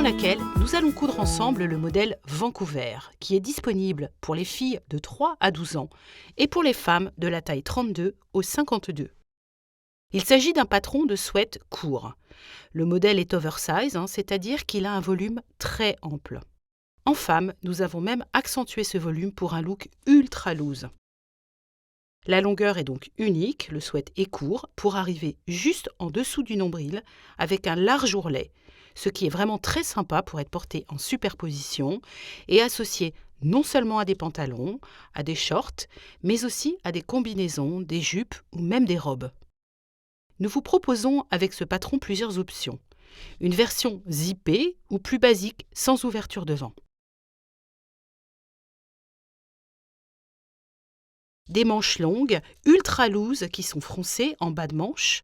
laquelle nous allons coudre ensemble le modèle Vancouver, qui est disponible pour les filles de 3 à 12 ans et pour les femmes de la taille 32 au 52. Il s'agit d'un patron de sweat court. Le modèle est oversize, c'est-à-dire qu'il a un volume très ample. En femme, nous avons même accentué ce volume pour un look ultra loose. La longueur est donc unique, le sweat est court, pour arriver juste en dessous du nombril avec un large ourlet, ce qui est vraiment très sympa pour être porté en superposition et associé non seulement à des pantalons, à des shorts, mais aussi à des combinaisons, des jupes ou même des robes. Nous vous proposons avec ce patron plusieurs options. Une version zippée ou plus basique sans ouverture devant. Des manches longues, ultra loose qui sont froncées en bas de manche,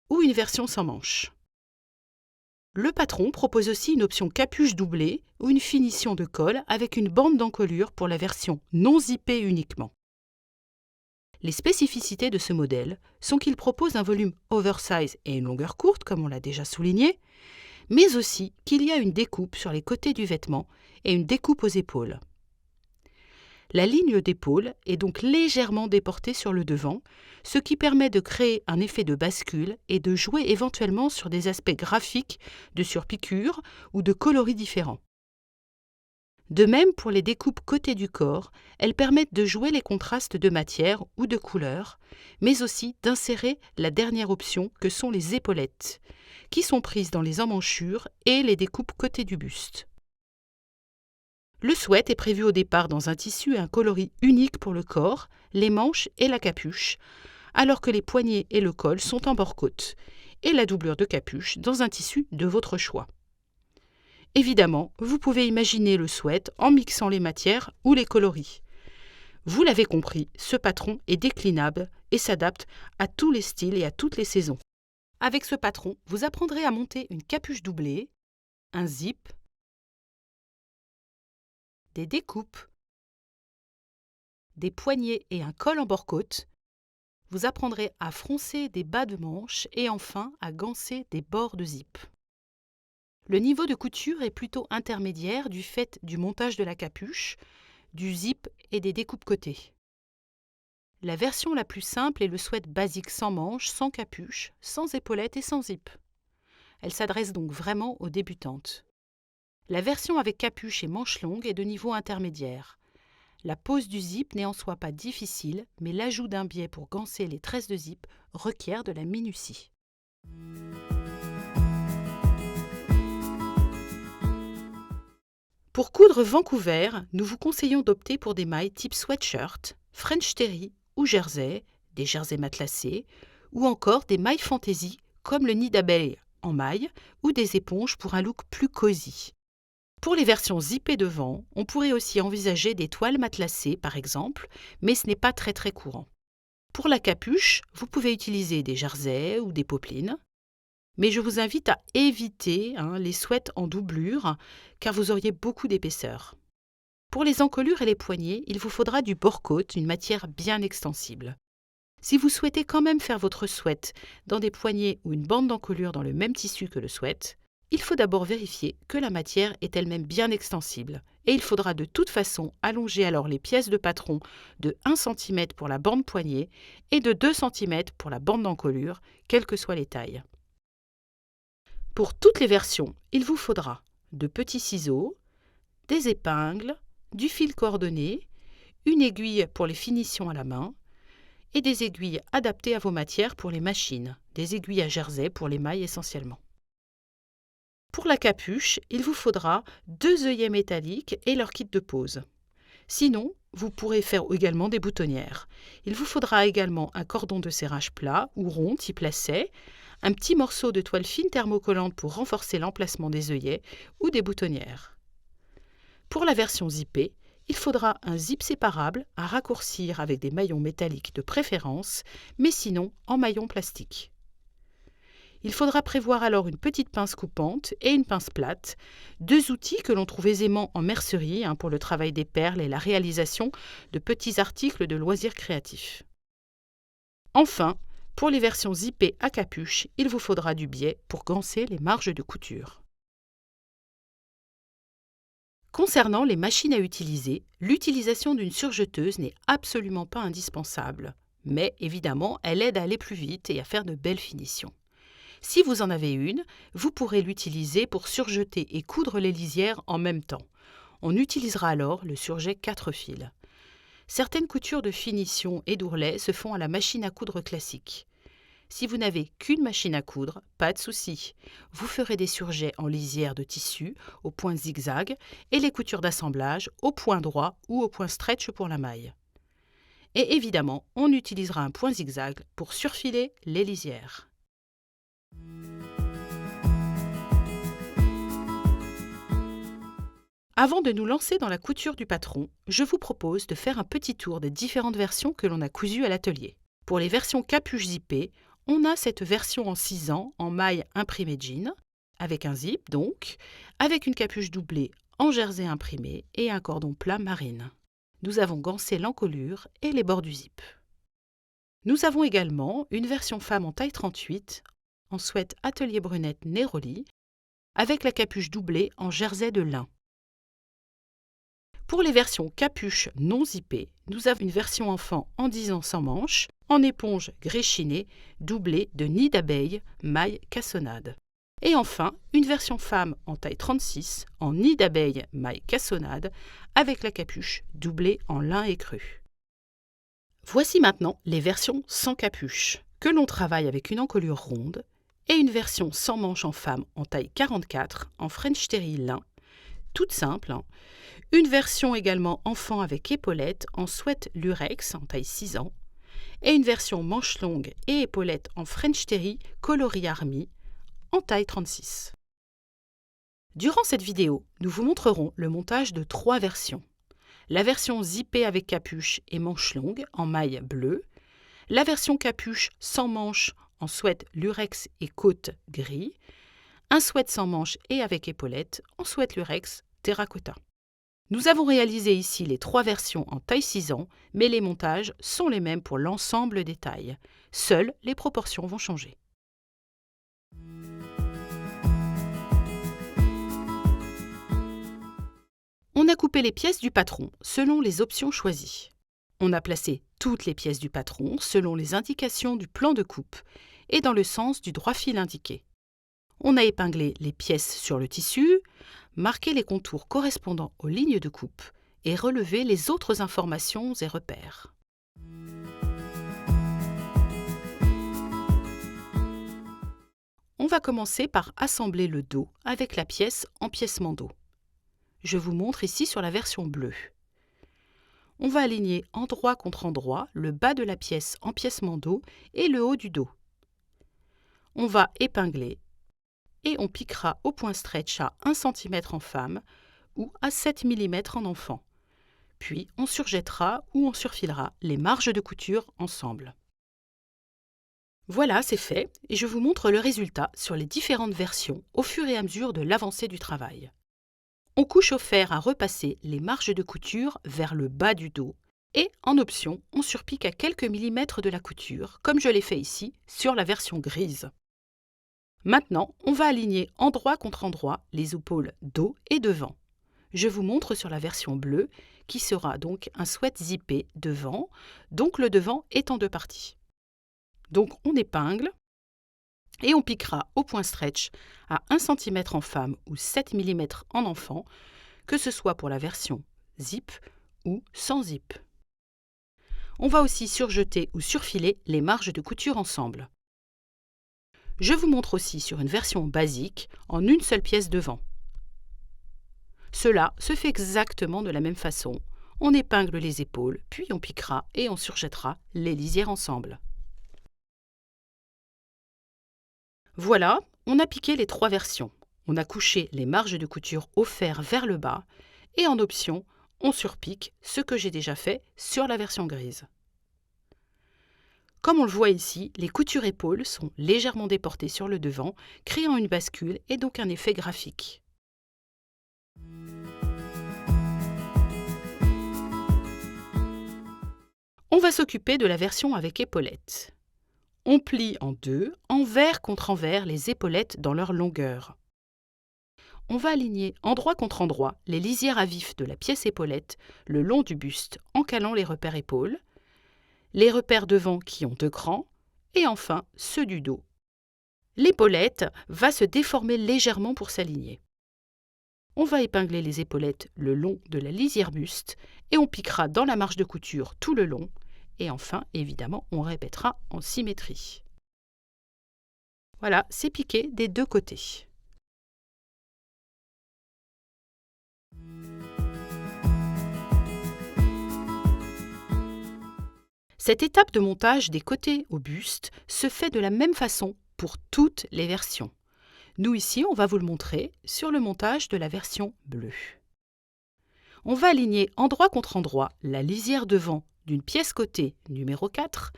ou une version sans manches. Le patron propose aussi une option capuche doublée ou une finition de col avec une bande d'encolure pour la version non zippée uniquement. Les spécificités de ce modèle sont qu'il propose un volume oversize et une longueur courte, comme on l'a déjà souligné, mais aussi qu'il y a une découpe sur les côtés du vêtement et une découpe aux épaules. La ligne d'épaule est donc légèrement déportée sur le devant, ce qui permet de créer un effet de bascule et de jouer éventuellement sur des aspects graphiques de surpiqûre ou de coloris différents. De même pour les découpes côté du corps, elles permettent de jouer les contrastes de matière ou de couleur, mais aussi d'insérer la dernière option que sont les épaulettes, qui sont prises dans les emmanchures et les découpes côté du buste. Le sweat est prévu au départ dans un tissu et un coloris unique pour le corps, les manches et la capuche, alors que les poignets et le col sont en bord-côte, et la doublure de capuche dans un tissu de votre choix. Évidemment, vous pouvez imaginer le sweat en mixant les matières ou les coloris. Vous l'avez compris, ce patron est déclinable et s'adapte à tous les styles et à toutes les saisons. Avec ce patron, vous apprendrez à monter une capuche doublée, un zip, des découpes, des poignets et un col en bord-côte. Vous apprendrez à froncer des bas de manche et enfin à ganser des bords de zip. Le niveau de couture est plutôt intermédiaire du fait du montage de la capuche, du zip et des découpes côtés. La version la plus simple est le sweat basique sans manches, sans capuche, sans épaulettes et sans zip. Elle s'adresse donc vraiment aux débutantes. La version avec capuche et manches longues est de niveau intermédiaire. La pose du zip n'est en soi pas difficile, mais l'ajout d'un biais pour ganser les tresses de zip requiert de la minutie. Pour coudre Vancouver, nous vous conseillons d'opter pour des mailles type sweatshirt, French terry ou jersey, des jerseys matelassés, ou encore des mailles fantaisie comme le nid d'abeille en maille ou des éponges pour un look plus cosy. Pour les versions zippées devant, on pourrait aussi envisager des toiles matelassées par exemple, mais ce n'est pas très courant. Pour la capuche, vous pouvez utiliser des jerseys ou des popelines, mais je vous invite à éviter les sweats en doublure car vous auriez beaucoup d'épaisseur. Pour les encolures et les poignets, il vous faudra du bord-côte, une matière bien extensible. Si vous souhaitez quand même faire votre sweat dans des poignets ou une bande d'encolure dans le même tissu que le sweat, il faut d'abord vérifier que la matière est elle-même bien extensible et il faudra de toute façon allonger alors les pièces de patron de 1 cm pour la bande poignet et de 2 cm pour la bande d'encolure, quelles que soient les tailles. Pour toutes les versions, il vous faudra de petits ciseaux, des épingles, du fil coordonné, une aiguille pour les finitions à la main et des aiguilles adaptées à vos matières pour les machines, des aiguilles à jersey pour les mailles essentiellement. Pour la capuche, il vous faudra 2 œillets métalliques et leur kit de pose. Sinon, vous pourrez faire également des boutonnières. Il vous faudra également un cordon de serrage plat ou rond type lacet, un petit morceau de toile fine thermocollante pour renforcer l'emplacement des œillets ou des boutonnières. Pour la version zippée, il faudra un zip séparable à raccourcir avec des maillons métalliques de préférence, mais sinon en maillon plastique. Il faudra prévoir alors une petite pince coupante et une pince plate, 2 outils que l'on trouve aisément en mercerie pour le travail des perles et la réalisation de petits articles de loisirs créatifs. Enfin, Pour les versions zippées à capuche, il vous faudra du biais pour ganser les marges de couture. Concernant les machines à utiliser, l'utilisation d'une surjeteuse n'est absolument pas indispensable, mais évidemment, elle aide à aller plus vite et à faire de belles finitions. Si vous en avez une, vous pourrez l'utiliser pour surjeter et coudre les lisières en même temps. On utilisera alors le surjet 4 fils. Certaines coutures de finition et d'ourlet se font à la machine à coudre classique. Si vous n'avez qu'une machine à coudre, pas de souci. Vous ferez des surjets en lisière de tissu au point zigzag et les coutures d'assemblage au point droit ou au point stretch pour la maille. Et évidemment, on utilisera un point zigzag pour surfiler les lisières. Avant de nous lancer dans la couture du patron, je vous propose de faire un petit tour des différentes versions que l'on a cousues à l'atelier. Pour les versions capuche zippée, on a cette version en 6 ans en maille imprimée jean, avec un zip donc, avec une capuche doublée en jersey imprimé et un cordon plat marine. Nous avons gansé l'encolure et les bords du zip. Nous avons également une version femme en taille 38, en sweat atelier brunette Neroli, avec la capuche doublée en jersey de lin. Pour les versions capuche non zippées, nous avons une version enfant en 10 ans sans manches, en éponge gris chiné, doublée de nid d'abeille, maille cassonade. Et enfin, une version femme en taille 36, en nid d'abeille, maille cassonade, avec la capuche doublée en lin écru. Voici maintenant les versions sans capuche, que l'on travaille avec une encolure ronde, et une version sans manches en femme en taille 44, en French Terry lin, toute simple. Une version également enfant avec épaulettes en sweat lurex en taille 6 ans, et une version manche longue et épaulettes en French Terry coloris army en taille 36. Durant cette vidéo, nous vous montrerons le montage de 3 versions. La version zippée avec capuche et manche longue en maille bleue, la version capuche sans manche en sweat lurex et côte gris, un sweat sans manche et avec épaulettes en sweat lurex terracotta. Nous avons réalisé ici les 3 versions en taille 6 ans, mais les montages sont les mêmes pour l'ensemble des tailles. Seules les proportions vont changer. On a coupé les pièces du patron selon les options choisies. On a placé toutes les pièces du patron selon les indications du plan de coupe et dans le sens du droit fil indiqué. On a épinglé les pièces sur le tissu, marqué les contours correspondant aux lignes de coupe et relevé les autres informations et repères. On va commencer par assembler le dos avec la pièce empiècement dos. Je vous montre ici sur la version bleue. On va aligner endroit contre endroit le bas de la pièce empiècement dos et le haut du dos. On va épingler et on piquera au point stretch à 1 cm en femme ou à 7 mm en enfant. Puis on surjettera ou on surfilera les marges de couture ensemble. Voilà, c'est fait et je vous montre le résultat sur les différentes versions au fur et à mesure de l'avancée du travail. On couche au fer à repasser les marges de couture vers le bas du dos et, en option, on surpique à quelques millimètres de la couture, comme je l'ai fait ici sur la version grise. Maintenant, on va aligner endroit contre endroit les épaules dos et devant. Je vous montre sur la version bleue, qui sera donc un sweat zippé devant, donc le devant est en 2 parties. Donc on épingle et on piquera au point stretch à 1 cm en femme ou 7 mm en enfant, que ce soit pour la version zip ou sans zip. On va aussi surjeter ou surfiler les marges de couture ensemble. Je vous montre aussi sur une version basique en une seule pièce devant. Cela se fait exactement de la même façon. On épingle les épaules, puis on piquera et on surjettera les lisières ensemble. Voilà, on a piqué les 3 versions. On a couché les marges de couture au fer vers le bas et en option, on surpique ce que j'ai déjà fait sur la version grise. Comme on le voit ici, les coutures épaules sont légèrement déportées sur le devant, créant une bascule et donc un effet graphique. On va s'occuper de la version avec épaulettes. On plie en deux, envers contre envers, les épaulettes dans leur longueur. On va aligner endroit contre endroit les lisières à vif de la pièce épaulette le long du buste en calant les repères épaules, les repères devant qui ont 2 crans et enfin ceux du dos. L'épaulette va se déformer légèrement pour s'aligner. On va épingler les épaulettes le long de la lisière buste et on piquera dans la marge de couture tout le long. Et enfin, évidemment, on répétera en symétrie. Voilà, c'est piqué des 2 côtés. Cette étape de montage des côtés au buste se fait de la même façon pour toutes les versions. Nous ici, on va vous le montrer sur le montage de la version bleue. On va aligner endroit contre endroit la lisière devant d'une pièce côté numéro 4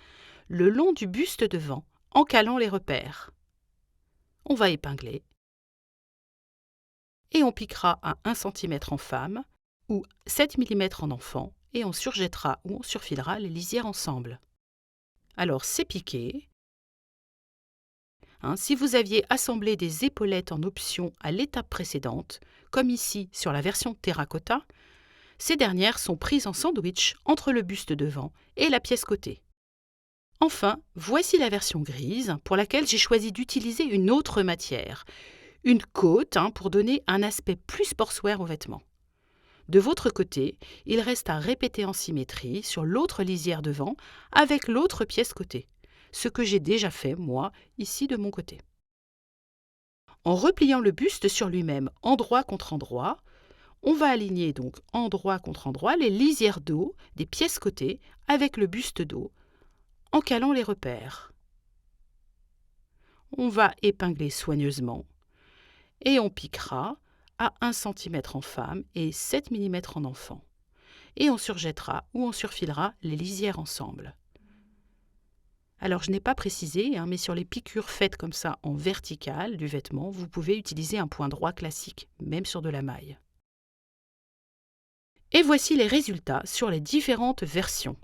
le long du buste devant en calant les repères. On va épingler et on piquera à 1 cm en femme ou 7 mm en enfant et on surjettera ou on surfilera les lisières ensemble. Alors c'est piqué. Si vous aviez assemblé des épaulettes en option à l'étape précédente, comme ici sur la version terracotta, ces dernières sont prises en sandwich entre le buste devant et la pièce côté. Enfin, voici la version grise pour laquelle j'ai choisi d'utiliser une autre matière, une côte pour donner un aspect plus sportswear au vêtement. De votre côté, il reste à répéter en symétrie sur l'autre lisière devant avec l'autre pièce côté, ce que j'ai déjà fait, moi, ici de mon côté. En repliant le buste sur lui-même, endroit contre endroit, on va aligner donc endroit contre endroit les lisières dos des pièces côté avec le buste dos, en calant les repères. On va épingler soigneusement et on piquera à 1 cm en femme et 7 mm en enfant. Et on surjettera ou on surfilera les lisières ensemble. Alors je n'ai pas précisé, mais sur les piqûres faites comme ça en verticale du vêtement, vous pouvez utiliser un point droit classique, même sur de la maille. Et voici les résultats sur les différentes versions.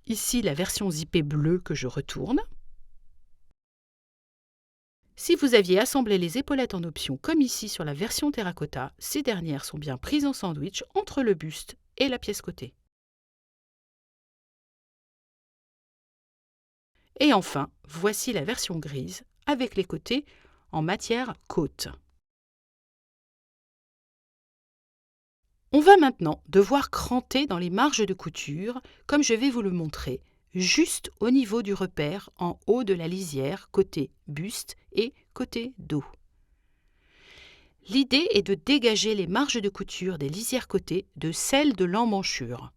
Ici la version zippée bleue que je retourne. Si vous aviez assemblé les épaulettes en option comme ici sur la version terracotta, ces dernières sont bien prises en sandwich entre le buste et la pièce côté. Et enfin, voici la version grise avec les côtés en matière côte. On va maintenant devoir cranter dans les marges de couture, comme je vais vous le montrer, juste au niveau du repère en haut de la lisière côté buste et côté dos. L'idée est de dégager les marges de couture des lisières côté de celles de l'emmanchure.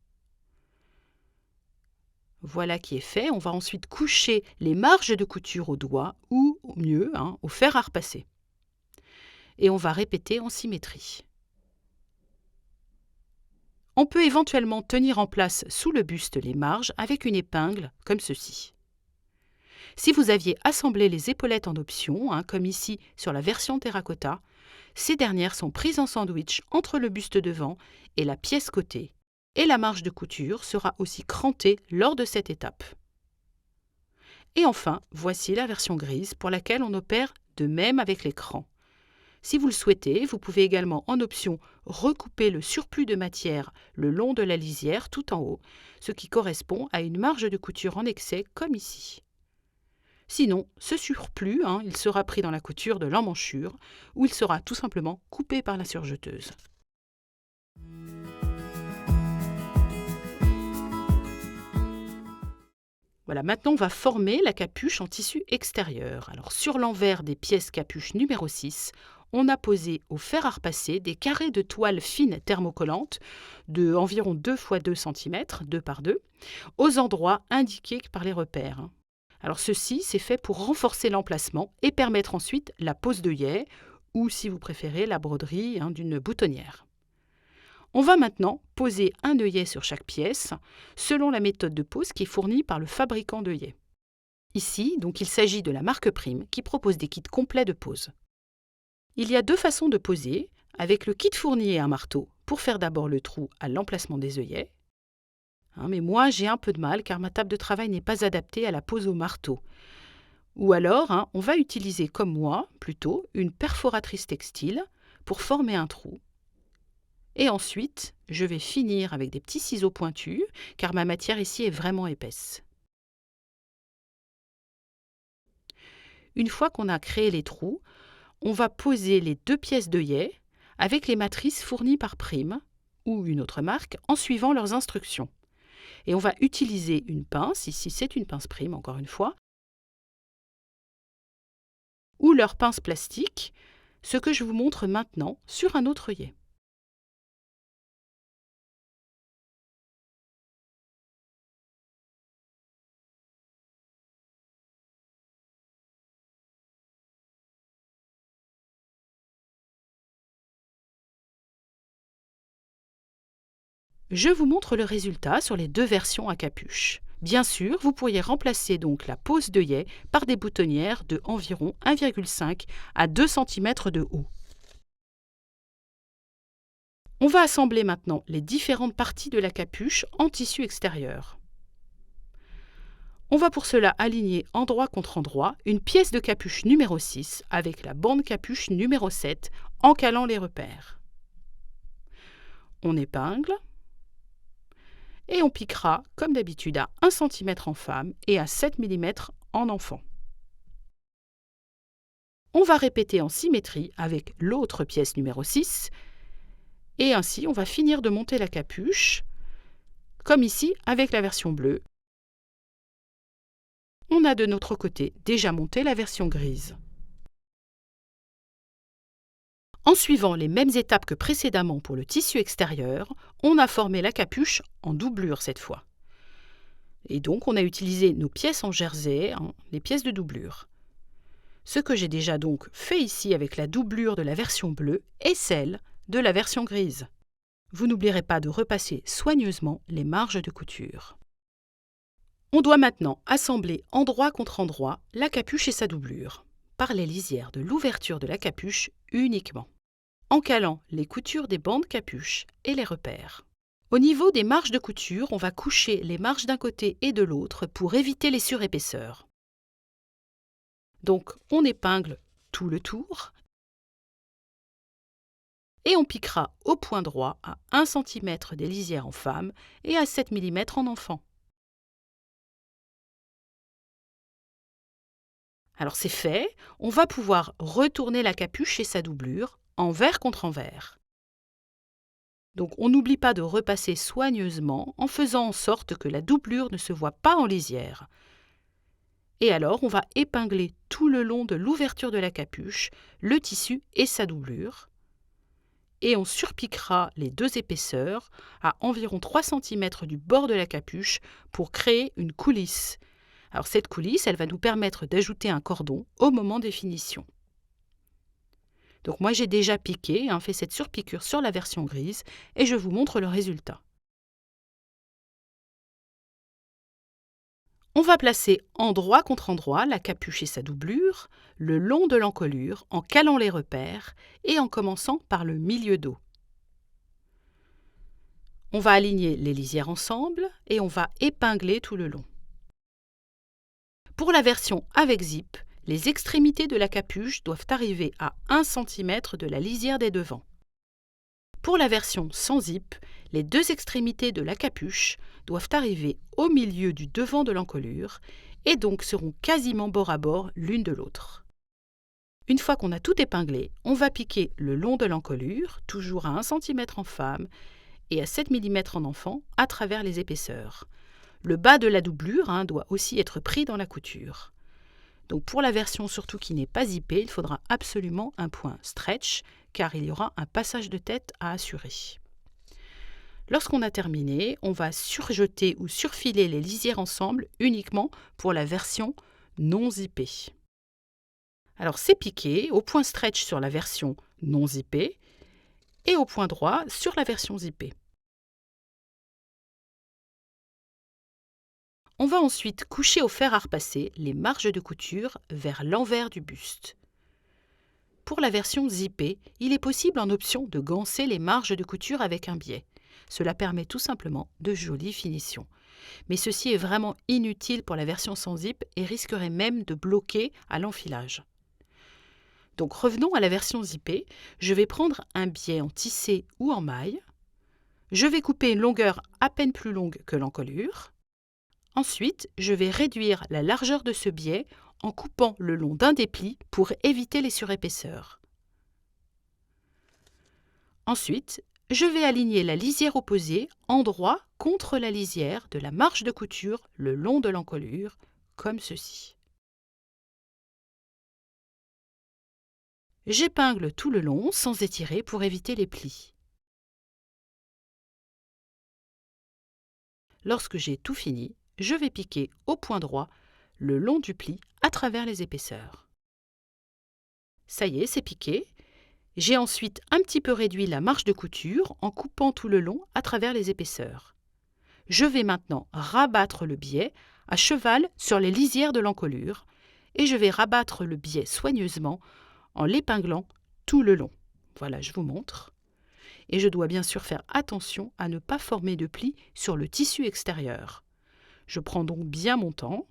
Voilà qui est fait. On va ensuite coucher les marges de couture au doigt ou, au mieux, au fer à repasser. Et on va répéter en symétrie. On peut éventuellement tenir en place sous le buste les marges avec une épingle comme ceci. Si vous aviez assemblé les épaulettes en option, comme ici sur la version terracotta, ces dernières sont prises en sandwich entre le buste devant et la pièce côté, et la marge de couture sera aussi crantée lors de cette étape. Et enfin, voici la version grise pour laquelle on opère de même avec les crans. Si vous le souhaitez, vous pouvez également en option recouper le surplus de matière le long de la lisière tout en haut, ce qui correspond à une marge de couture en excès comme ici. Sinon, ce surplus, il sera pris dans la couture de l'emmanchure ou il sera tout simplement coupé par la surjeteuse. Voilà, maintenant on va former la capuche en tissu extérieur. Alors sur l'envers des pièces capuche numéro 6, on a posé au fer à repasser des carrés de toile fine thermocollante de environ 2 x 2 cm, 2 par 2, aux endroits indiqués par les repères. Alors ceci, c'est fait pour renforcer l'emplacement et permettre ensuite la pose d'œillet ou, si vous préférez, la broderie d'une boutonnière. On va maintenant poser un œillet sur chaque pièce, selon la méthode de pose qui est fournie par le fabricant d'œillets. Ici, donc, il s'agit de la marque Prime qui propose des kits complets de pose. Il y a 2 façons de poser, avec le kit fourni et un marteau, pour faire d'abord le trou à l'emplacement des œillets. Mais moi, j'ai un peu de mal car ma table de travail n'est pas adaptée à la pose au marteau. Ou alors, on va utiliser comme moi, plutôt, une perforatrice textile pour former un trou. Et ensuite, je vais finir avec des petits ciseaux pointus, car ma matière ici est vraiment épaisse. Une fois qu'on a créé les trous, on va poser les 2 pièces d'œillet avec les matrices fournies par Prime ou une autre marque en suivant leurs instructions. Et on va utiliser une pince, ici c'est une pince Prime encore une fois, ou leur pince plastique, ce que je vous montre maintenant sur un autre œillet. Je vous montre le résultat sur les 2 versions à capuche. Bien sûr, vous pourriez remplacer donc la pose d'œillet par des boutonnières de environ 1,5 à 2 cm de haut. On va assembler maintenant les différentes parties de la capuche en tissu extérieur. On va pour cela aligner endroit contre endroit une pièce de capuche numéro 6 avec la bande capuche numéro 7 en calant les repères. On épingle et on piquera comme d'habitude à 1 cm en femme et à 7 mm en enfant. On va répéter en symétrie avec l'autre pièce numéro 6 et ainsi on va finir de monter la capuche comme ici avec la version bleue. On a de notre côté déjà monté la version grise. En suivant les mêmes étapes que précédemment pour le tissu extérieur, on a formé la capuche en doublure cette fois. Et donc on a utilisé nos pièces en jersey, les pièces de doublure. Ce que j'ai déjà donc fait ici avec la doublure de la version bleue et celle de la version grise. Vous n'oublierez pas de repasser soigneusement les marges de couture. On doit maintenant assembler endroit contre endroit la capuche et sa doublure, par les lisières de l'ouverture de la capuche uniquement, en calant les coutures des bandes capuche et les repères. Au niveau des marges de couture, on va coucher les marges d'un côté et de l'autre pour éviter les surépaisseurs. Donc on épingle tout le tour et on piquera au point droit à 1 cm des lisières en femme et à 7 mm en enfant. Alors c'est fait, on va pouvoir retourner la capuche et sa doublure envers contre envers. Donc on n'oublie pas de repasser soigneusement en faisant en sorte que la doublure ne se voit pas en lisière. Et alors on va épingler tout le long de l'ouverture de la capuche le tissu et sa doublure. Et on surpiquera les 2 épaisseurs à environ 3 cm du bord de la capuche pour créer une coulisse. Alors cette coulisse, elle va nous permettre d'ajouter un cordon au moment des finitions. Donc moi j'ai déjà piqué, fait cette surpiqûre sur la version grise et je vous montre le résultat. On va placer endroit contre endroit la capuche et sa doublure le long de l'encolure en calant les repères et en commençant par le milieu dos. On va aligner les lisières ensemble et on va épingler tout le long. Pour la version avec zip, les extrémités de la capuche doivent arriver à 1 cm de la lisière des devants. Pour la version sans zip, les 2 extrémités de la capuche doivent arriver au milieu du devant de l'encolure et donc seront quasiment bord à bord l'une de l'autre. Une fois qu'on a tout épinglé, on va piquer le long de l'encolure, toujours à 1 cm en femme et à 7 mm en enfant, à travers les épaisseurs. Le bas de la doublure doit aussi être pris dans la couture. Donc pour la version surtout qui n'est pas zippée, il faudra absolument un point stretch car il y aura un passage de tête à assurer. Lorsqu'on a terminé, on va surjeter ou surfiler les lisières ensemble uniquement pour la version non zippée. Alors c'est piqué au point stretch sur la version non zippée et au point droit sur la version zippée. On va ensuite coucher au fer à repasser les marges de couture vers l'envers du buste. Pour la version zippée, il est possible en option de ganser les marges de couture avec un biais. Cela permet tout simplement de jolies finitions. Mais ceci est vraiment inutile pour la version sans zip et risquerait même de bloquer à l'enfilage. Donc revenons à la version zippée. Je vais prendre un biais en tissé ou en maille. Je vais couper une longueur à peine plus longue que l'encolure. Ensuite, je vais réduire la largeur de ce biais en coupant le long d'un des plis pour éviter les surépaisseurs. Ensuite, je vais aligner la lisière opposée en droit contre la lisière de la marge de couture le long de l'encolure, comme ceci. J'épingle tout le long sans étirer pour éviter les plis. Lorsque j'ai tout fini, je vais piquer au point droit le long du pli à travers les épaisseurs. Ça y est, c'est piqué. J'ai ensuite un petit peu réduit la marge de couture en coupant tout le long à travers les épaisseurs. Je vais maintenant rabattre le biais à cheval sur les lisières de l'encolure et je vais rabattre le biais soigneusement en l'épinglant tout le long. Voilà, je vous montre. Et je dois bien sûr faire attention à ne pas former de plis sur le tissu extérieur. Je prends donc bien mon temps.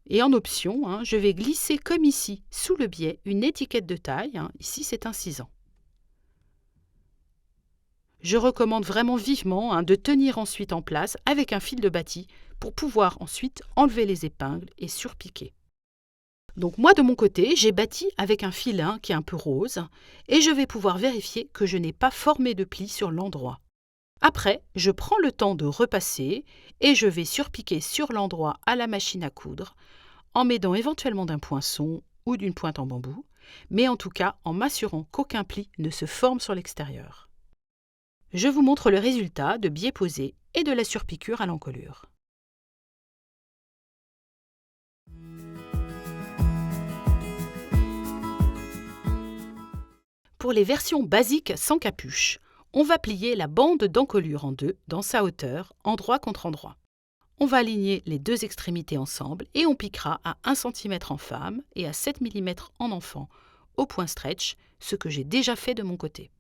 Et en option, je vais glisser comme ici, sous le biais, une étiquette de taille. Ici, c'est un 6 ans. Je recommande vraiment vivement de tenir ensuite en place avec un fil de bâti pour pouvoir ensuite enlever les épingles et surpiquer. Donc moi, de mon côté, j'ai bâti avec un fil qui est un peu rose et je vais pouvoir vérifier que je n'ai pas formé de plis sur l'endroit. Après, je prends le temps de repasser et je vais surpiquer sur l'endroit à la machine à coudre en m'aidant éventuellement d'un poinçon ou d'une pointe en bambou, mais en tout cas en m'assurant qu'aucun pli ne se forme sur l'extérieur. Je vous montre le résultat de biais posé et de la surpiqûre à l'encolure. Pour les versions basiques sans capuche, on va plier la bande d'encolure en deux dans sa hauteur, endroit contre endroit. On va aligner les deux extrémités ensemble et on piquera à 1 cm en femme et à 7 mm en enfant au point stretch, ce que j'ai déjà fait de mon côté.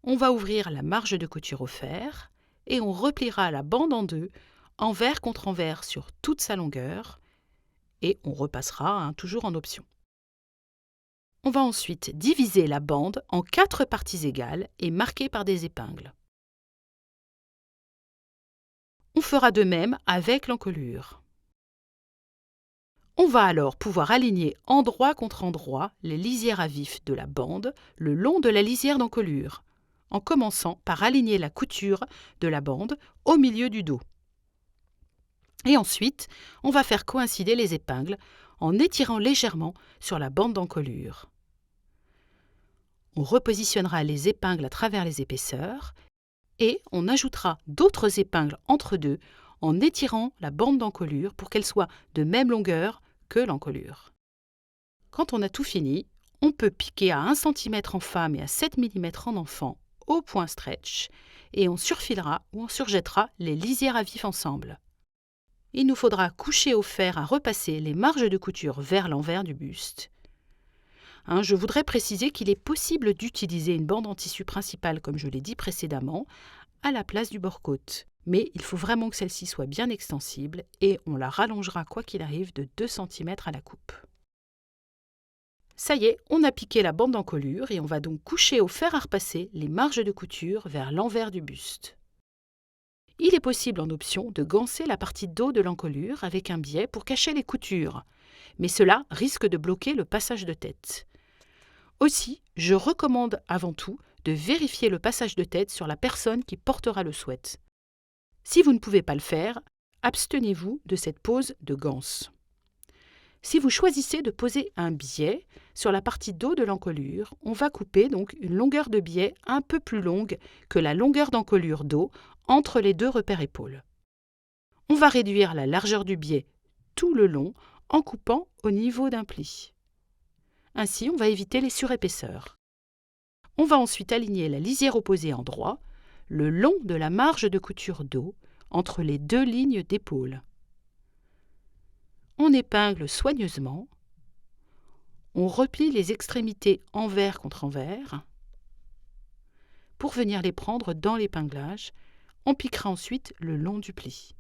On va ouvrir la marge de couture au fer et on repliera la bande en deux, envers contre envers sur toute sa longueur et on repassera toujours en option. On va ensuite diviser la bande en 4 parties égales et marquées par des épingles. On fera de même avec l'encolure. On va alors pouvoir aligner endroit contre endroit les lisières à vif de la bande le long de la lisière d'encolure, en commençant par aligner la couture de la bande au milieu du dos. Et ensuite, on va faire coïncider les épingles en étirant légèrement sur la bande d'encolure. On repositionnera les épingles à travers les épaisseurs et on ajoutera d'autres épingles entre deux en étirant la bande d'encolure pour qu'elle soit de même longueur que l'encolure. Quand on a tout fini, on peut piquer à 1 cm en femme et à 7 mm en enfant au point stretch et on surfilera ou on surjettera les lisières à vif ensemble. Il nous faudra coucher au fer à repasser les marges de couture vers l'envers du buste. Je voudrais préciser qu'il est possible d'utiliser une bande en tissu principal, comme je l'ai dit précédemment, à la place du bord-côte. Mais il faut vraiment que celle-ci soit bien extensible et on la rallongera quoi qu'il arrive de 2 cm à la coupe. Ça y est, on a piqué la bande d'encolure et on va donc coucher au fer à repasser les marges de couture vers l'envers du buste. Il est possible en option de ganser la partie dos de l'encolure avec un biais pour cacher les coutures, mais cela risque de bloquer le passage de tête. Aussi, je recommande avant tout de vérifier le passage de tête sur la personne qui portera le sweat. Si vous ne pouvez pas le faire, abstenez-vous de cette pose de ganse. Si vous choisissez de poser un biais sur la partie dos de l'encolure, on va couper donc une longueur de biais un peu plus longue que la longueur d'encolure dos entre les deux repères épaules. On va réduire la largeur du biais tout le long en coupant au niveau d'un pli. Ainsi, on va éviter les surépaisseurs. On va ensuite aligner la lisière opposée en droit, le long de la marge de couture dos, entre les deux lignes d'épaule. On épingle soigneusement. On replie les extrémités envers contre envers. pour venir les prendre dans l'épinglage. On piquera ensuite le long du pli.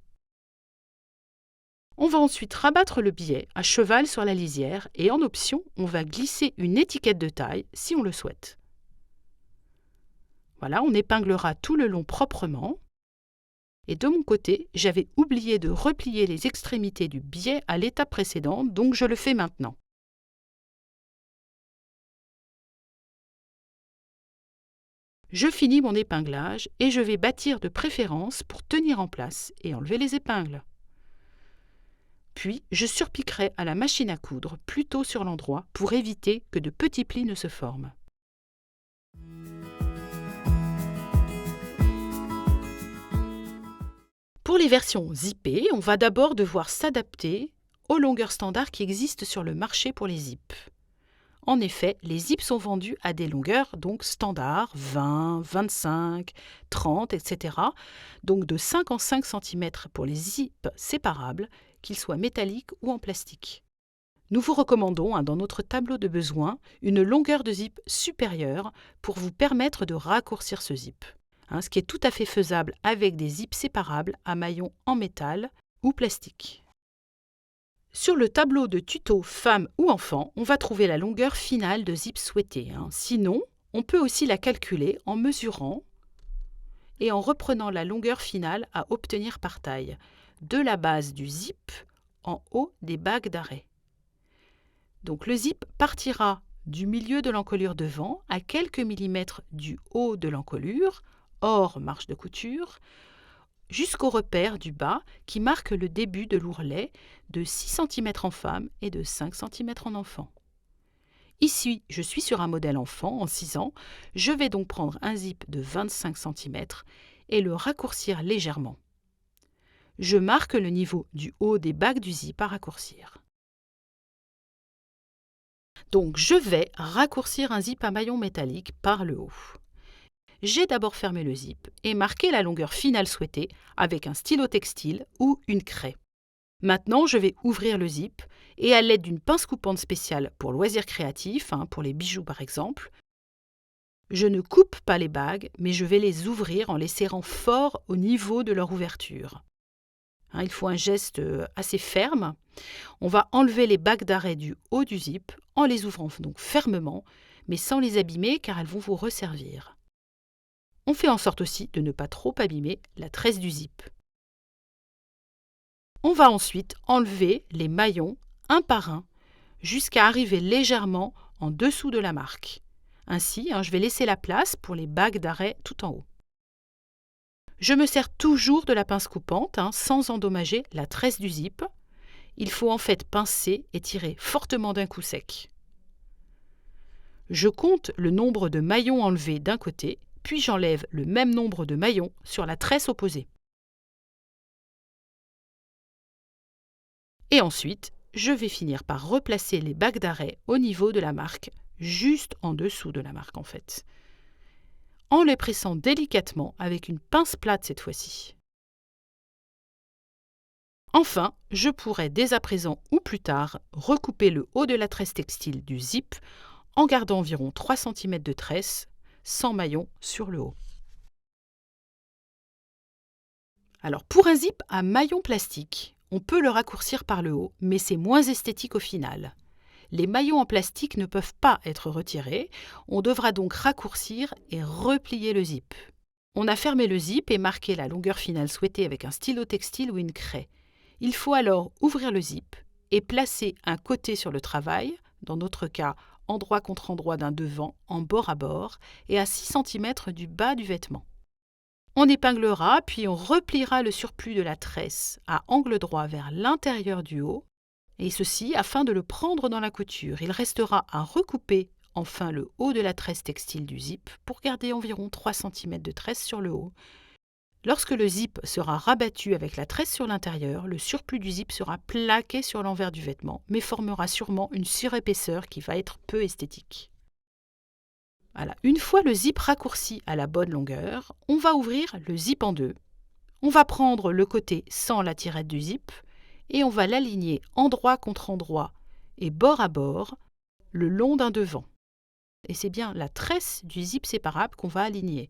On va ensuite rabattre le biais à cheval sur la lisière et en option, on va glisser une étiquette de taille si on le souhaite. Voilà, on épinglera tout le long proprement. Et de mon côté, j'avais oublié de replier les extrémités du biais à l'étape précédente, donc je le fais maintenant. Je finis mon épinglage et je vais bâtir de préférence pour tenir en place et enlever les épingles. Puis, je surpiquerai à la machine à coudre plutôt sur l'endroit pour éviter que de petits plis ne se forment. Pour les versions zippées, on va d'abord devoir s'adapter aux longueurs standards qui existent sur le marché pour les zips. En effet, les zips sont vendus à des longueurs donc standards, 20, 25, 30, etc. Donc de 5 en 5 cm pour les zips séparables, qu'ils soient métalliques ou en plastique. Nous vous recommandons, dans notre tableau de besoins, une longueur de zip supérieure pour vous permettre de raccourcir ce zip. Ce qui est tout à fait faisable avec des zips séparables à maillons en métal ou plastique. Sur le tableau de tuto femmes ou enfants, on va trouver la longueur finale de zip souhaitée. Sinon, on peut aussi la calculer en mesurant et en reprenant la longueur finale à obtenir par taille, de la base du zip en haut des bagues d'arrêt. Donc le zip partira du milieu de l'encolure devant à quelques millimètres du haut de l'encolure, hors marge de couture, jusqu'au repère du bas qui marque le début de l'ourlet de 6 cm en femme et de 5 cm en enfant. Ici, je suis sur un modèle enfant en 6 ans, je vais donc prendre un zip de 25 cm et le raccourcir légèrement. Je marque le niveau du haut des bagues du zip à raccourcir. Donc je vais raccourcir un zip à maillon métallique par le haut. J'ai d'abord fermé le zip et marqué la longueur finale souhaitée avec un stylo textile ou une craie. Maintenant, je vais ouvrir le zip et à l'aide d'une pince coupante spéciale pour loisirs créatifs, pour les bijoux par exemple, je ne coupe pas les bagues, mais je vais les ouvrir en les serrant fort au niveau de leur ouverture. Il faut un geste assez ferme. On va enlever les bagues d'arrêt du haut du zip en les ouvrant donc fermement, mais sans les abîmer car elles vont vous resservir. On fait en sorte aussi de ne pas trop abîmer la tresse du zip. On va ensuite enlever les maillons un par un jusqu'à arriver légèrement en dessous de la marque. Ainsi, je vais laisser la place pour les bagues d'arrêt tout en haut. Je me sers toujours de la pince coupante sans endommager la tresse du zip. Il faut en fait pincer et tirer fortement d'un coup sec. Je compte le nombre de maillons enlevés d'un côté, puis j'enlève le même nombre de maillons sur la tresse opposée. Et ensuite, je vais finir par replacer les bagues d'arrêt au niveau de la marque, juste en dessous de la marque en fait, en les pressant délicatement avec une pince plate cette fois-ci. Enfin, je pourrais dès à présent ou plus tard recouper le haut de la tresse textile du zip en gardant environ 3 cm de tresse, sans maillon sur le haut. Alors pour un zip à maillon plastique, on peut le raccourcir par le haut, mais c'est moins esthétique au final. Les maillons en plastique ne peuvent pas être retirés, on devra donc raccourcir et replier le zip. On a fermé le zip et marqué la longueur finale souhaitée avec un stylo textile ou une craie. Il faut alors ouvrir le zip et placer un côté sur le travail, dans notre cas endroit contre endroit d'un devant, en bord à bord, et à 6 cm du bas du vêtement. On épinglera, puis on repliera le surplus de la tresse à angle droit vers l'intérieur du haut, et ceci afin de le prendre dans la couture. Il restera à recouper enfin le haut de la tresse textile du zip pour garder environ 3 cm de tresse sur le haut. Lorsque le zip sera rabattu avec la tresse sur l'intérieur, le surplus du zip sera plaqué sur l'envers du vêtement, mais formera sûrement une surépaisseur qui va être peu esthétique. Voilà. Une fois le zip raccourci à la bonne longueur, on va ouvrir le zip en deux. On va prendre le côté sans la tirette du zip et on va l'aligner endroit contre endroit et bord à bord le long d'un devant. Et c'est bien la tresse du zip séparable qu'on va aligner.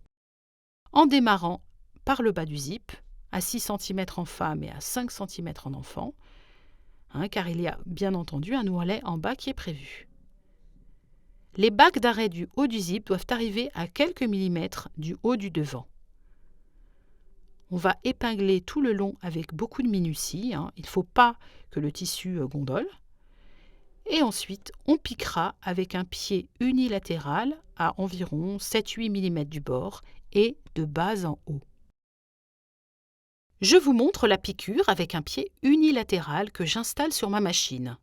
en démarrant par le bas du zip, à 6 cm en femme et à 5 cm en enfant, car il y a bien entendu un ourlet en bas qui est prévu. Les bagues d'arrêt du haut du zip doivent arriver à quelques millimètres du haut du devant. On va épingler tout le long avec beaucoup de minutie, il ne faut pas que le tissu gondole. Et ensuite, on piquera avec un pied unilatéral à environ 7-8 mm du bord et de bas en haut. Je vous montre la piqûre avec un pied unilatéral que j'installe sur ma machine.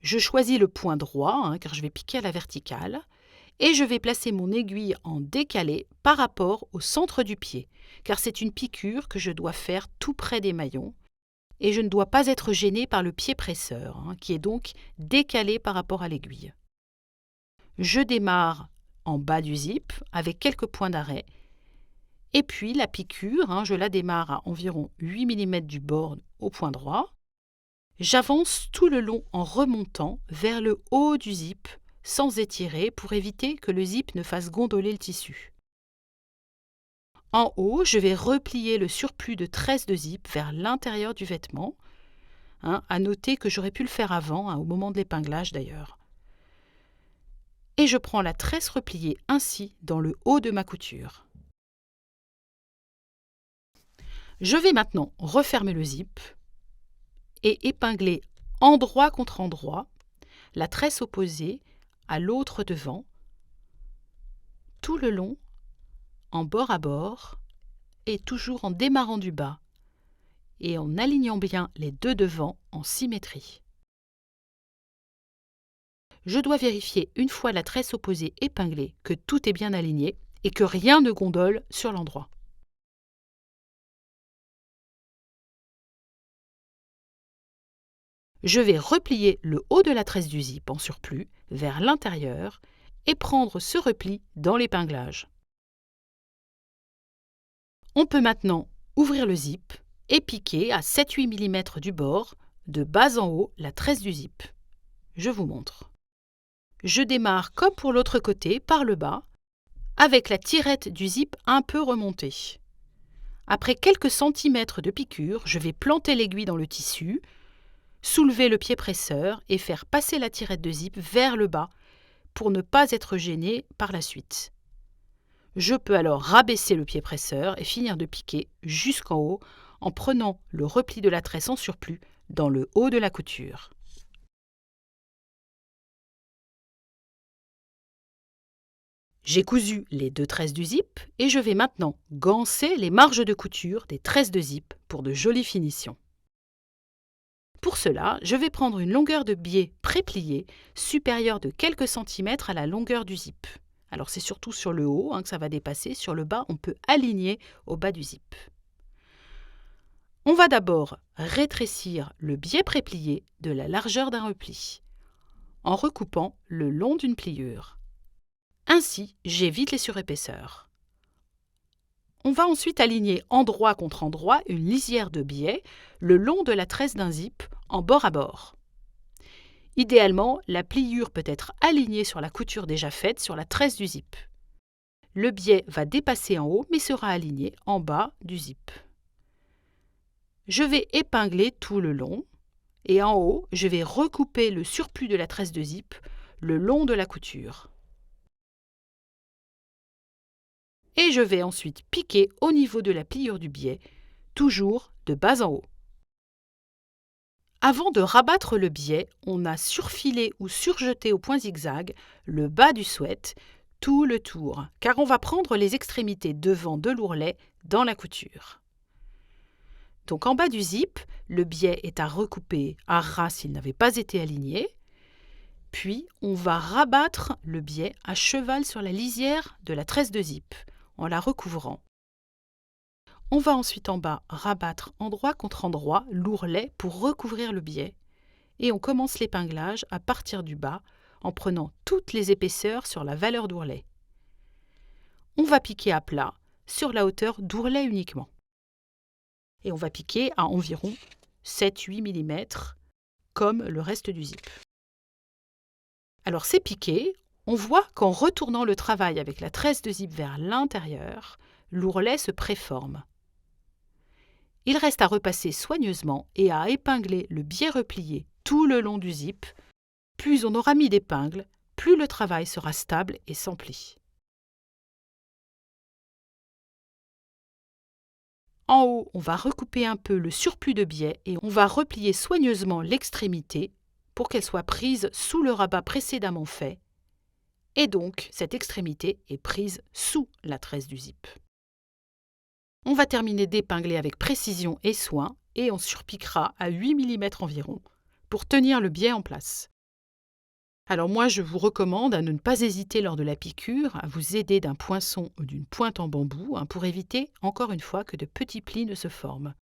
Je choisis le point droit, car je vais piquer à la verticale, et je vais placer mon aiguille en décalé par rapport au centre du pied, car c'est une piqûre que je dois faire tout près des maillons, et je ne dois pas être gênée par le pied presseur, qui est donc décalé par rapport à l'aiguille. Je démarre en bas du zip avec quelques points d'arrêt, et puis la piqûre, je la démarre à environ 8 mm du bord au point droit. J'avance tout le long en remontant vers le haut du zip, sans étirer pour éviter que le zip ne fasse gondoler le tissu. En haut, je vais replier le surplus de tresse de zip vers l'intérieur du vêtement. À noter que j'aurais pu le faire avant, au moment de l'épinglage d'ailleurs. Et je prends la tresse repliée ainsi dans le haut de ma couture. Je vais maintenant refermer le zip et épingler endroit contre endroit la tresse opposée à l'autre devant, tout le long, en bord à bord, et toujours en démarrant du bas, et en alignant bien les deux devants en symétrie. Je dois vérifier une fois la tresse opposée épinglée que tout est bien aligné et que rien ne gondole sur l'endroit. Je vais replier le haut de la tresse du zip en surplus vers l'intérieur et prendre ce repli dans l'épinglage. On peut maintenant ouvrir le zip et piquer à 7-8 mm du bord, de bas en haut, la tresse du zip. Je vous montre. Je démarre comme pour l'autre côté, par le bas, avec la tirette du zip un peu remontée. Après quelques centimètres de piqûre, je vais planter l'aiguille dans le tissu, soulever le pied presseur et faire passer la tirette de zip vers le bas pour ne pas être gêné par la suite. Je peux alors rabaisser le pied presseur et finir de piquer jusqu'en haut en prenant le repli de la tresse en surplus dans le haut de la couture. J'ai cousu les deux tresses du zip et je vais maintenant ganser les marges de couture des tresses de zip pour de jolies finitions. Pour cela, je vais prendre une longueur de biais pré-plié supérieure de quelques centimètres à la longueur du zip. Alors c'est surtout sur le haut que ça va dépasser, sur le bas on peut aligner au bas du zip. On va d'abord rétrécir le biais pré-plié de la largeur d'un repli, en recoupant le long d'une pliure. Ainsi, j'évite les surépaisseurs. On va ensuite aligner endroit contre endroit une lisière de biais le long de la tresse d'un zip en bord à bord. Idéalement, la pliure peut être alignée sur la couture déjà faite sur la tresse du zip. Le biais va dépasser en haut mais sera aligné en bas du zip. Je vais épingler tout le long et en haut, je vais recouper le surplus de la tresse de zip le long de la couture. Et je vais ensuite piquer au niveau de la pliure du biais, toujours de bas en haut. Avant de rabattre le biais, on a surfilé ou surjeté au point zigzag le bas du sweat tout le tour, car on va prendre les extrémités devant de l'ourlet dans la couture. Donc en bas du zip, le biais est à recouper à ras s'il n'avait pas été aligné. Puis on va rabattre le biais à cheval sur la lisière de la tresse de zip, en la recouvrant. On va ensuite en bas rabattre endroit contre endroit l'ourlet pour recouvrir le biais. Et on commence l'épinglage à partir du bas en prenant toutes les épaisseurs sur la valeur d'ourlet. On va piquer à plat sur la hauteur d'ourlet uniquement. Et on va piquer à environ 7-8 mm comme le reste du zip. Alors c'est piqué, on voit qu'en retournant le travail avec la tresse de zip vers l'intérieur, l'ourlet se préforme. Il reste à repasser soigneusement et à épingler le biais replié tout le long du zip. Plus on aura mis d'épingles, plus le travail sera stable et sans plis. En haut, on va recouper un peu le surplus de biais et on va replier soigneusement l'extrémité pour qu'elle soit prise sous le rabat précédemment fait. Et donc, cette extrémité est prise sous la tresse du zip. On va terminer d'épingler avec précision et soin et on surpiquera à 8 mm environ pour tenir le biais en place. Alors moi, je vous recommande à ne pas hésiter lors de la piqûre à vous aider d'un poinçon ou d'une pointe en bambou pour éviter, encore une fois, que de petits plis ne se forment.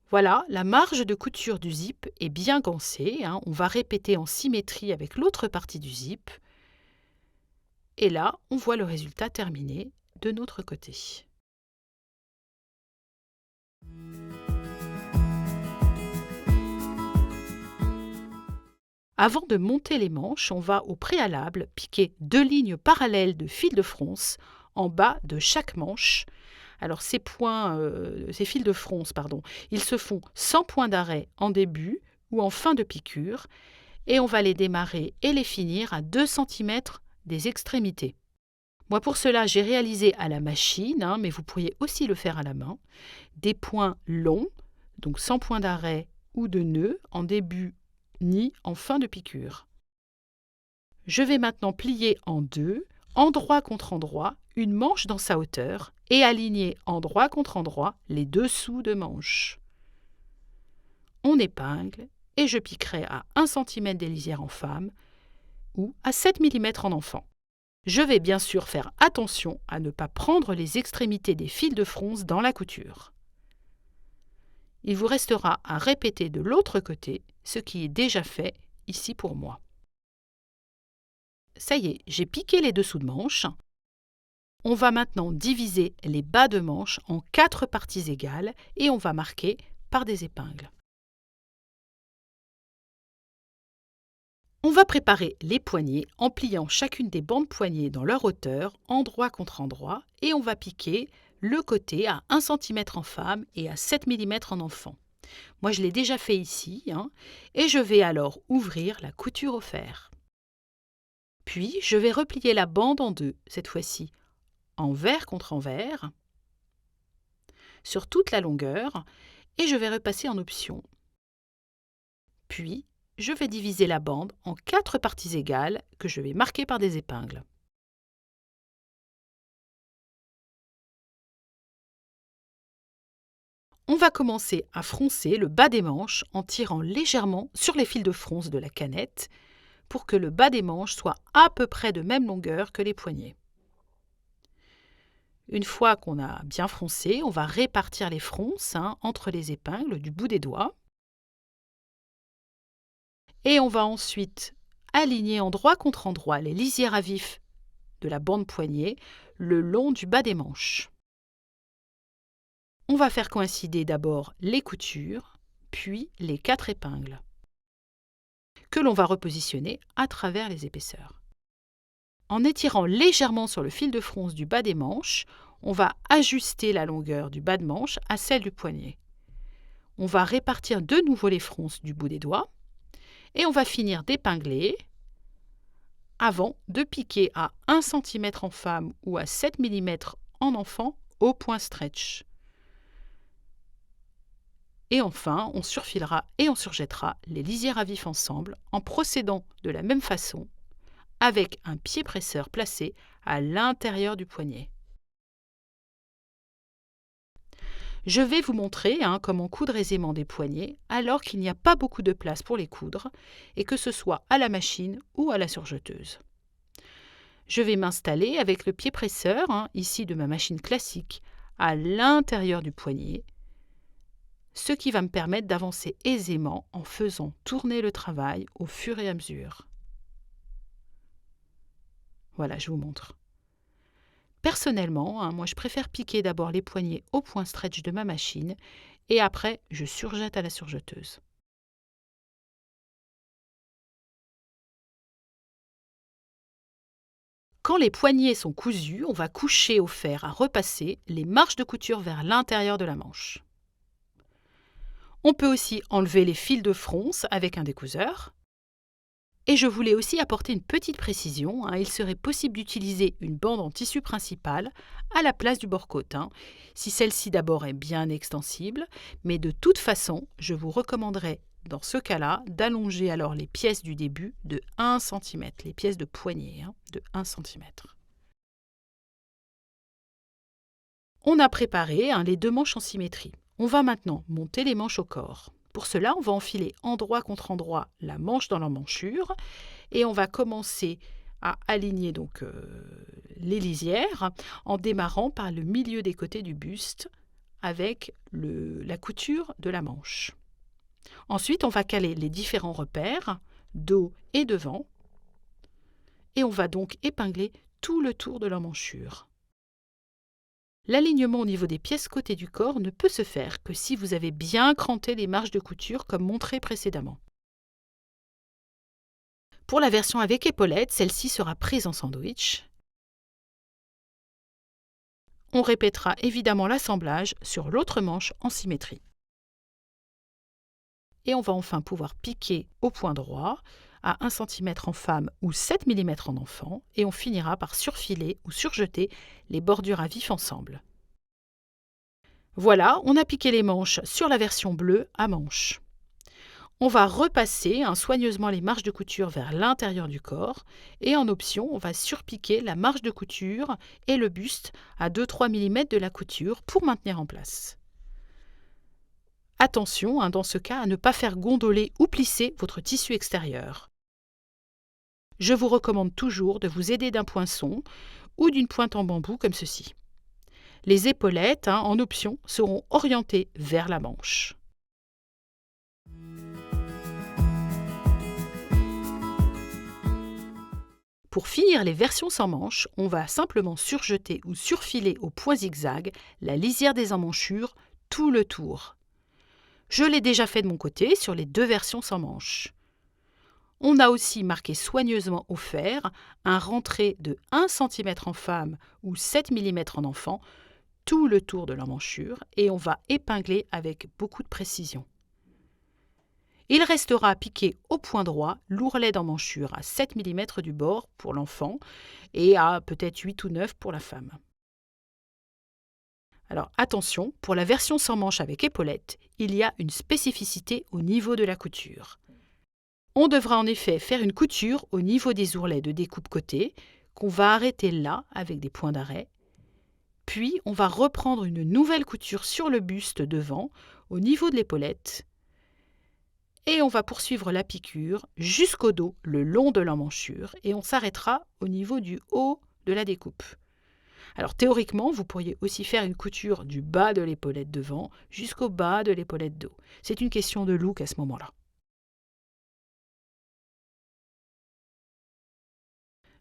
Voilà, la marge de couture du zip est bien gancée. On va répéter en symétrie avec l'autre partie du zip. Et là, on voit le résultat terminé de notre côté. Avant de monter les manches, on va au préalable piquer 2 lignes parallèles de fil de fronce en bas de chaque manche. Alors ces fils de fronce, ils se font sans point d'arrêt en début ou en fin de piqûre et on va les démarrer et les finir à 2 cm des extrémités. Moi pour cela, j'ai réalisé à la machine, mais vous pourriez aussi le faire à la main, des points longs, donc sans point d'arrêt ou de nœud en début ni en fin de piqûre. Je vais maintenant plier en deux, endroit contre endroit, une manche dans sa hauteur et aligner endroit contre endroit les dessous de manche. On épingle et je piquerai à 1 cm des lisières en femme ou à 7 mm en enfant. Je vais bien sûr faire attention à ne pas prendre les extrémités des fils de fronce dans la couture. Il vous restera à répéter de l'autre côté ce qui est déjà fait ici pour moi. Ça y est, j'ai piqué les dessous de manche. On va maintenant diviser les bas de manche en 4 parties égales et on va marquer par des épingles. On va préparer les poignets en pliant chacune des bandes poignets dans leur hauteur, endroit contre endroit, et on va piquer le côté à 1 cm en femme et à 7 mm en enfant. Moi, je l'ai déjà fait ici, et je vais alors ouvrir la couture au fer. Puis, je vais replier la bande en deux, cette fois-ci, envers contre envers, sur toute la longueur, et je vais repasser en option. Puis, je vais diviser la bande en 4 parties égales que je vais marquer par des épingles. On va commencer à froncer le bas des manches en tirant légèrement sur les fils de fronce de la canette pour que le bas des manches soit à peu près de même longueur que les poignets. Une fois qu'on a bien froncé, on va répartir les fronces entre les épingles du bout des doigts. Et on va ensuite aligner endroit contre endroit les lisières à vif de la bande poignet le long du bas des manches. On va faire coïncider d'abord les coutures, puis les 4 épingles, que l'on va repositionner à travers les épaisseurs. En étirant légèrement sur le fil de fronce du bas des manches, on va ajuster la longueur du bas de manche à celle du poignet. On va répartir de nouveau les fronces du bout des doigts et on va finir d'épingler avant de piquer à 1 cm en femme ou à 7 mm en enfant au point stretch. Et enfin, on surfilera et on surjettera les lisières à vif ensemble en procédant de la même façon avec un pied presseur placé à l'intérieur du poignet. Je vais vous montrer comment coudre aisément des poignets alors qu'il n'y a pas beaucoup de place pour les coudre et que ce soit à la machine ou à la surjeteuse. Je vais m'installer avec le pied presseur, ici de ma machine classique, à l'intérieur du poignet, ce qui va me permettre d'avancer aisément en faisant tourner le travail au fur et à mesure. Voilà, je vous montre. Personnellement, moi je préfère piquer d'abord les poignets au point stretch de ma machine et après je surjette à la surjeteuse. Quand les poignets sont cousus, on va coucher au fer à repasser les marges de couture vers l'intérieur de la manche. On peut aussi enlever les fils de fronce avec un découseur. Et je voulais aussi apporter une petite précision, il serait possible d'utiliser une bande en tissu principal à la place du bord-côte, si celle-ci d'abord est bien extensible, mais de toute façon, je vous recommanderais dans ce cas-là d'allonger alors les pièces du début de 1 cm, les pièces de poignet de 1 cm. On a préparé les 2 manches en symétrie. On va maintenant monter les manches au corps. Pour cela, on va enfiler endroit contre endroit la manche dans l'emmanchure et on va commencer à aligner donc les lisières en démarrant par le milieu des côtés du buste avec la couture de la manche. Ensuite, on va caler les différents repères, dos et devant, et on va donc épingler tout le tour de l'emmanchure. L'alignement au niveau des pièces côté du corps ne peut se faire que si vous avez bien cranté les marges de couture comme montré précédemment. Pour la version avec épaulettes, celle-ci sera prise en sandwich. On répétera évidemment l'assemblage sur l'autre manche en symétrie. Et on va enfin pouvoir piquer au point droit à 1 cm en femme ou 7 mm en enfant et on finira par surfiler ou surjeter les bordures à vif ensemble. Voilà, on a piqué les manches sur la version bleue à manches. On va repasser soigneusement les marges de couture vers l'intérieur du corps et en option, on va surpiquer la marge de couture et le buste à 2-3 mm de la couture pour maintenir en place. Attention, dans ce cas, à ne pas faire gondoler ou plisser votre tissu extérieur. Je vous recommande toujours de vous aider d'un poinçon ou d'une pointe en bambou comme ceci. Les épaulettes, en option, seront orientées vers la manche. Pour finir les versions sans manches, on va simplement surjeter ou surfiler au point zigzag la lisière des emmanchures tout le tour. Je l'ai déjà fait de mon côté sur les 2 versions sans manches. On a aussi marqué soigneusement au fer un rentré de 1 cm en femme ou 7 mm en enfant tout le tour de l'emmanchure et on va épingler avec beaucoup de précision. Il restera à piquer au point droit l'ourlet d'emmanchure à 7 mm du bord pour l'enfant et à peut-être 8 ou 9 pour la femme. Alors attention, pour la version sans manche avec épaulettes, il y a une spécificité au niveau de la couture. On devra en effet faire une couture au niveau des ourlets de découpe côté, qu'on va arrêter là avec des points d'arrêt. Puis on va reprendre une nouvelle couture sur le buste devant, au niveau de l'épaulette. Et on va poursuivre la piqûre jusqu'au dos, le long de l'emmanchure, et on s'arrêtera au niveau du haut de la découpe. Alors théoriquement, vous pourriez aussi faire une couture du bas de l'épaulette devant jusqu'au bas de l'épaulette dos. C'est une question de look à ce moment-là.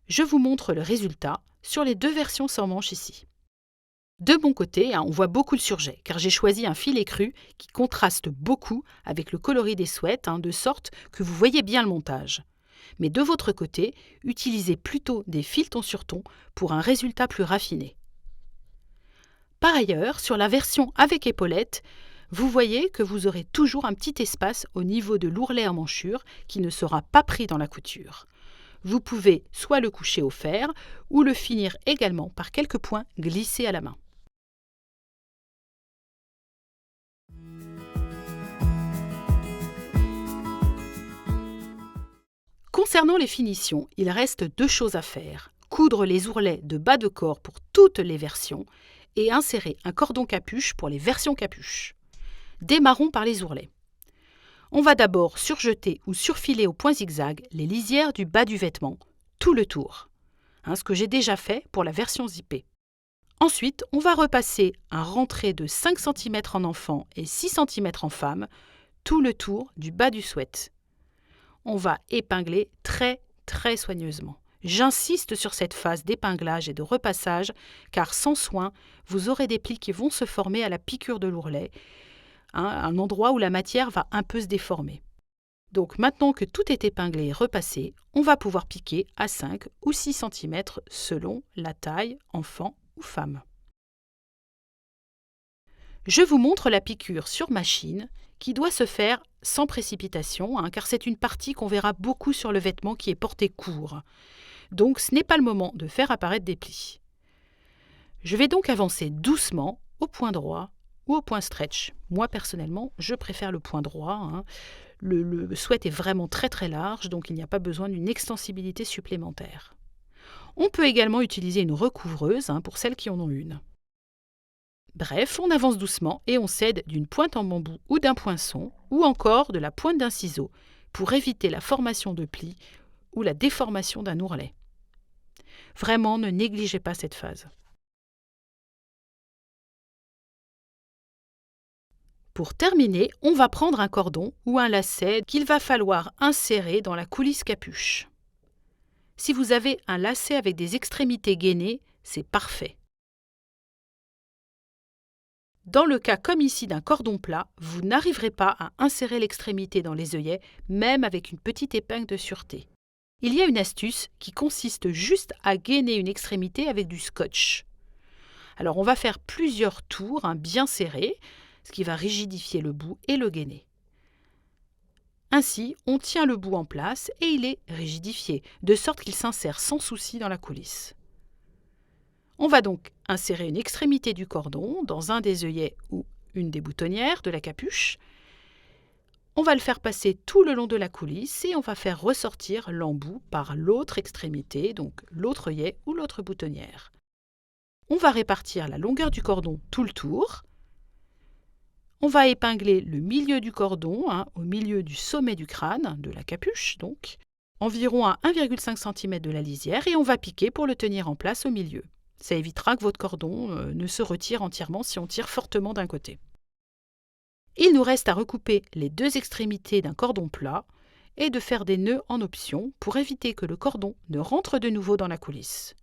Je vous montre le résultat sur les 2 versions sans manches ici. De mon côté, on voit beaucoup le surjet, car j'ai choisi un filet cru qui contraste beaucoup avec le coloris des sweats, de sorte que vous voyez bien le montage. Mais de votre côté, utilisez plutôt des filetons sur ton pour un résultat plus raffiné. Par ailleurs, sur la version avec épaulettes, vous voyez que vous aurez toujours un petit espace au niveau de l'ourlet emmanchure qui ne sera pas pris dans la couture. Vous pouvez soit le coucher au fer ou le finir également par quelques points glissés à la main. Concernant les finitions, il reste 2 choses à faire. Coudre les ourlets de bas de corps pour toutes les versions et insérer un cordon capuche pour les versions capuche. Démarrons par les ourlets. On va d'abord surjeter ou surfiler au point zigzag les lisières du bas du vêtement, tout le tour. Ce que j'ai déjà fait pour la version zippée. Ensuite, on va repasser un rentré de 5 cm en enfant et 6 cm en femme, tout le tour du bas du sweat. On va épingler très soigneusement. J'insiste sur cette phase d'épinglage et de repassage, car sans soin, vous aurez des plis qui vont se former à la piqûre de l'ourlet, un endroit où la matière va un peu se déformer. Donc maintenant que tout est épinglé et repassé, on va pouvoir piquer à 5 ou 6 cm selon la taille, enfant ou femme. Je vous montre la piqûre sur machine qui doit se faire sans précipitation, car c'est une partie qu'on verra beaucoup sur le vêtement qui est porté court. Donc ce n'est pas le moment de faire apparaître des plis. Je vais donc avancer doucement au point droit ou au point stretch. Moi personnellement, je préfère le point droit. Le sweat est vraiment très très large, donc il n'y a pas besoin d'une extensibilité supplémentaire. On peut également utiliser une recouvreuse pour celles qui en ont une. Bref, on avance doucement et on s'aide d'une pointe en bambou ou d'un poinçon, ou encore de la pointe d'un ciseau, pour éviter la formation de plis ou la déformation d'un ourlet. Vraiment, ne négligez pas cette phase. Pour terminer, on va prendre un cordon ou un lacet qu'il va falloir insérer dans la coulisse capuche. Si vous avez un lacet avec des extrémités gainées, c'est parfait. Dans le cas comme ici d'un cordon plat, vous n'arriverez pas à insérer l'extrémité dans les œillets, même avec une petite épingle de sûreté. Il y a une astuce qui consiste juste à gainer une extrémité avec du scotch. Alors on va faire plusieurs tours bien serrés, ce qui va rigidifier le bout et le gainer. Ainsi, on tient le bout en place et il est rigidifié, de sorte qu'il s'insère sans souci dans la coulisse. On va donc insérer une extrémité du cordon dans un des œillets ou une des boutonnières de la capuche. On va le faire passer tout le long de la coulisse et on va faire ressortir l'embout par l'autre extrémité, donc l'autre œillet ou l'autre boutonnière. On va répartir la longueur du cordon tout le tour. On va épingler le milieu du cordon, au milieu du sommet du crâne, de la capuche donc, environ à 1,5 cm de la lisière, et on va piquer pour le tenir en place au milieu. Ça évitera que votre cordon ne se retire entièrement si on tire fortement d'un côté. Il nous reste à recouper les deux extrémités d'un cordon plat et de faire des nœuds en option pour éviter que le cordon ne rentre de nouveau dans la coulisse.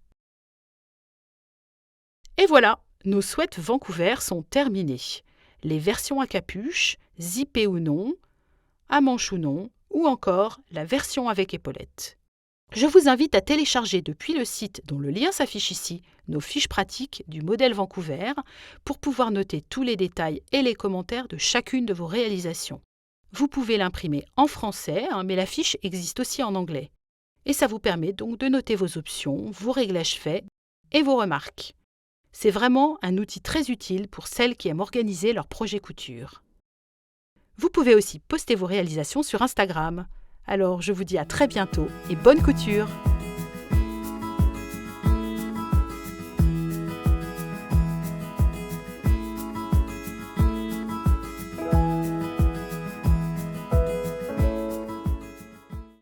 Et voilà, nos sweats Vancouver sont terminés. Les versions à capuche, zippées ou non, à manches ou non, ou encore la version avec épaulettes. Je vous invite à télécharger depuis le site dont le lien s'affiche ici nos fiches pratiques du modèle Vancouver pour pouvoir noter tous les détails et les commentaires de chacune de vos réalisations. Vous pouvez l'imprimer en français, mais la fiche existe aussi en anglais. Et ça vous permet donc de noter vos options, vos réglages faits et vos remarques. C'est vraiment un outil très utile pour celles qui aiment organiser leur projet couture. Vous pouvez aussi poster vos réalisations sur Instagram. Alors je vous dis à très bientôt et bonne couture!